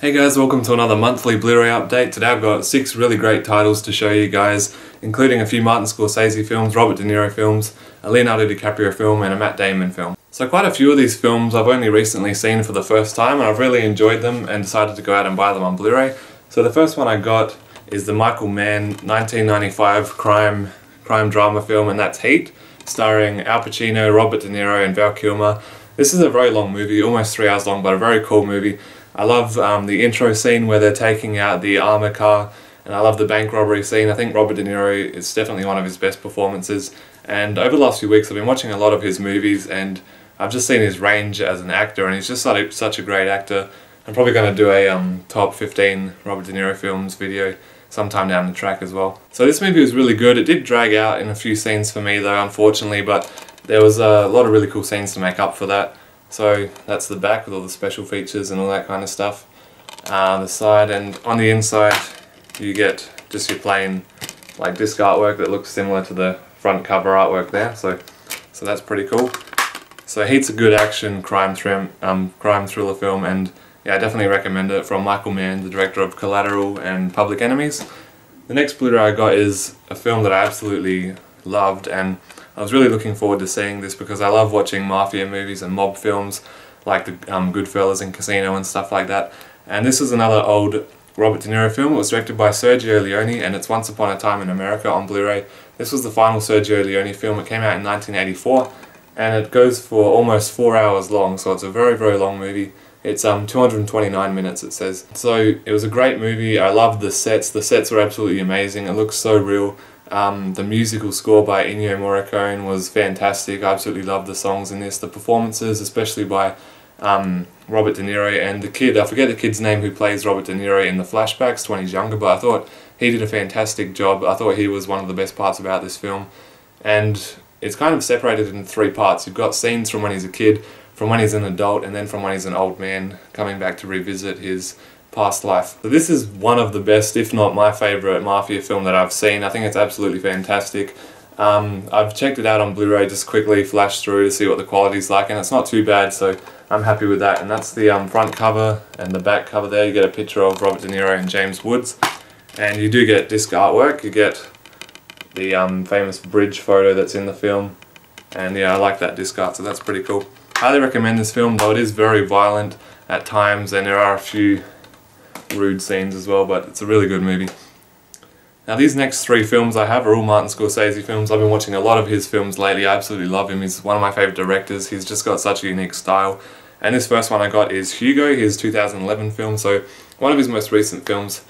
Hey guys, welcome to another monthly Blu-ray update. Today I've got 6 really great titles to show you guys, including a few Martin Scorsese films, Robert De Niro films, a Leonardo DiCaprio film and a Matt Damon film. So quite a few of these films I've only recently seen for the first time and I've really enjoyed them and decided to go out and buy them on Blu-ray. So the first one I got is the Michael Mann 1995 crime drama film, and that's Heat, starring Al Pacino, Robert De Niro and Val Kilmer. This is a very long movie, almost 3 hours long, but a very cool movie. I love the intro scene where they're taking out the armor car, and I love the bank robbery scene. I think Robert De Niro is definitely one of his best performances, and over the last few weeks I've been watching a lot of his movies and I've just seen his range as an actor, and he's just such a great actor. I'm probably going to do a top 15 Robert De Niro films video sometime down the track as well. So this movie was really good. It did drag out in a few scenes for me though, unfortunately, but there was a lot of really cool scenes to make up for that. So that's the back with all the special features and all that kind of stuff. The side, and on the inside you get just your plain like disc artwork that looks similar to the front cover artwork there. So that's pretty cool. So Heat's a good action crime thriller film, and yeah, I definitely recommend it, from Michael Mann, the director of Collateral and Public Enemies. The next Blu-ray I got is a film that I absolutely loved, and I was really looking forward to seeing this because I love watching mafia movies and mob films like the Goodfellas and Casino and stuff like that. And this is another old Robert De Niro film. It was directed by Sergio Leone and it's Once Upon a Time in America on Blu-ray. This was the final Sergio Leone film. It came out in 1984 and it goes for almost 4 hours long, so it's a very, very long movie. It's 229 minutes it says. So it was a great movie. I loved the sets. The sets were absolutely amazing. It looks so real. The musical score by Ennio Morricone was fantastic. I absolutely loved the songs in this. The performances, especially by Robert De Niro and the kid, I forget the kid's name who plays Robert De Niro in the flashbacks when he's younger, but I thought he did a fantastic job. I thought he was one of the best parts about this film. And it's kind of separated in 3 parts. You've got scenes from when he's a kid, from when he's an adult, and then from when he's an old man coming back to revisit his past life. So this is one of the best, if not my favourite mafia film that I've seen. I think it's absolutely fantastic. I've checked it out on Blu-ray, just quickly flashed through to see what the quality's like, and it's not too bad, so I'm happy with that. And that's the front cover, and the back cover there you get a picture of Robert De Niro and James Woods, and you do get disc artwork. You get the famous bridge photo that's in the film, and yeah, I like that disc art, so that's pretty cool. Highly recommend this film, though it is very violent at times and there are a few rude scenes as well, but it's a really good movie. Now these next 3 films I have are all Martin Scorsese films. I've been watching a lot of his films lately. I absolutely love him. He's one of my favourite directors. He's just got such a unique style. And this first one I got is Hugo, his 2011 film, so one of his most recent films.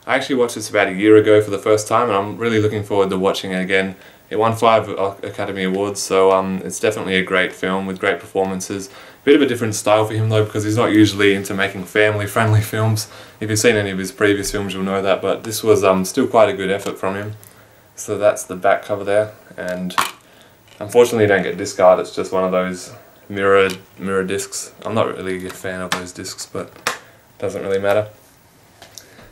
I actually watched this about a year ago for the first time and I'm really looking forward to watching it again. It won 5 Academy Awards, so it's definitely a great film with great performances. Bit of a different style for him though, because he's not usually into making family-friendly films. If you've seen any of his previous films you'll know that, but this was still quite a good effort from him. So that's the back cover there, and unfortunately you don't get disc art, it's just one of those mirror discs. I'm not really a fan of those discs, but it doesn't really matter.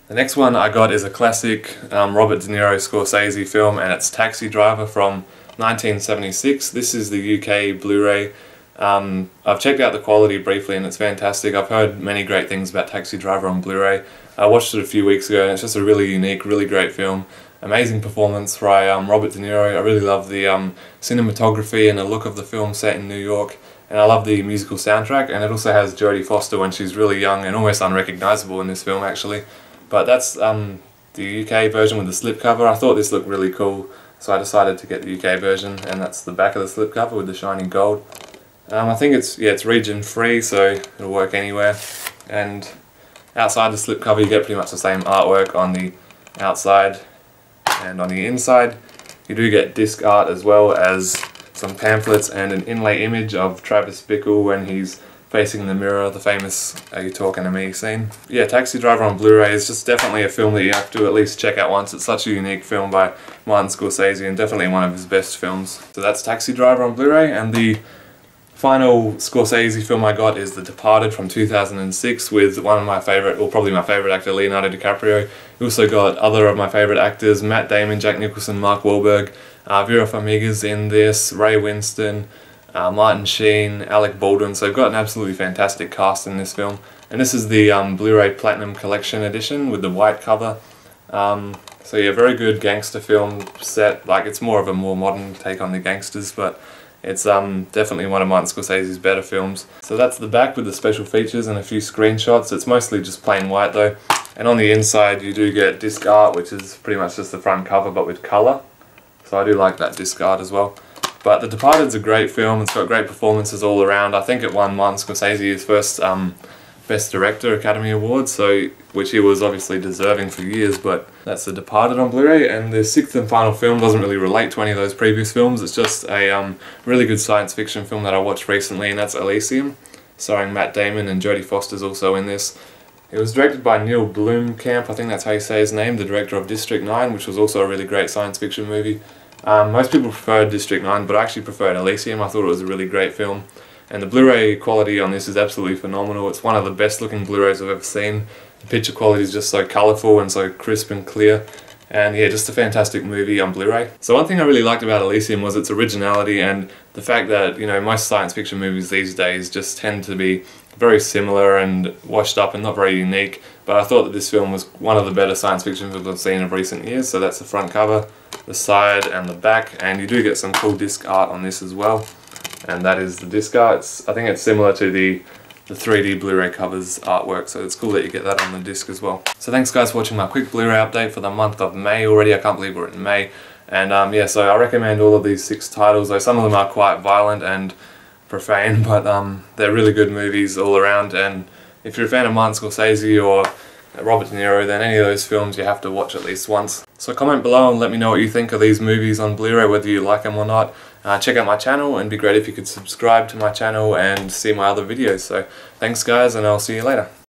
The next one I got is a classic Robert De Niro Scorsese film, and it's Taxi Driver from 1976. This is the UK Blu-ray. I've checked out the quality briefly and it's fantastic. I've heard many great things about Taxi Driver on Blu-ray. I watched it a few weeks ago and it's just a really unique, really great film. Amazing performance by Robert De Niro. I really love the cinematography and the look of the film set in New York. And I love the musical soundtrack, and it also has Jodie Foster when she's really young and almost unrecognisable in this film actually. But that's the UK version with the slipcover. I thought this looked really cool, so I decided to get the UK version, and that's the back of the slipcover with the shiny gold. I think it's region free, so it'll work anywhere. And outside the slipcover you get pretty much the same artwork on the outside and on the inside. You do get disc art as well as some pamphlets and an inlay image of Travis Bickle when he's facing the mirror, the famous "Are you talking to me" scene. Yeah, Taxi Driver on Blu-ray is just definitely a film that you have to at least check out once. It's such a unique film by Martin Scorsese and definitely one of his best films. So that's Taxi Driver on Blu-ray, and the final Scorsese film I got is The Departed from 2006 with one of my favourite, or probably my favourite actor, Leonardo DiCaprio. We also got other of my favourite actors, Matt Damon, Jack Nicholson, Mark Wahlberg, Vera Farmiga's in this, Ray Winston, Martin Sheen, Alec Baldwin. So I've got an absolutely fantastic cast in this film, And this is the Blu-ray Platinum Collection Edition with the white cover. So yeah, very good gangster film set. Like, it's more of a more modern take on the gangsters, but it's definitely one of Martin Scorsese's better films. So that's the back with the special features and a few screenshots. It's mostly just plain white though. And on the inside you do get disc art, which is pretty much just the front cover but with colour. So I do like that disc art as well. But The Departed's a great film. It's got great performances all around. I think it won Martin Scorsese his first Best Director Academy Award, so which he was obviously deserving for years. But that's The Departed on Blu-ray, and the sixth and final film doesn't really relate to any of those previous films. It's just a really good science fiction film that I watched recently, and that's Elysium, starring Matt Damon, and Jodie Foster's also in this. It was directed by Neil Blomkamp, I think that's how you say his name, the director of District 9, which was also a really great science fiction movie. Most people preferred District 9, but I actually preferred Elysium. I thought it was a really great film. And the Blu-ray quality on this is absolutely phenomenal. It's one of the best looking Blu-rays I've ever seen. The picture quality is just so colourful and so crisp and clear. And yeah, just a fantastic movie on Blu-ray. So one thing I really liked about Elysium was its originality and the fact that, you know, most science fiction movies these days just tend to be very similar and washed up and not very unique. But I thought that this film was one of the better science fiction films I've seen of recent years. So that's the front cover, the side and the back, and you do get some cool disc art on this as well. And that is the disc art. I think it's similar to the 3D Blu-ray covers artwork, so it's cool that you get that on the disc as well. So thanks guys for watching my quick Blu-ray update for the month of May already. I can't believe we're in May. And yeah, so I recommend all of these 6 titles, though some of them are quite violent and profane, but they're really good movies all around. And if you're a fan of Martin Scorsese or Robert De Niro, then any of those films you have to watch at least once. So comment below and let me know what you think of these movies on Blu-ray, whether you like them or not. Check out my channel, and it'd be great if you could subscribe to my channel and see my other videos. So thanks guys, and I'll see you later.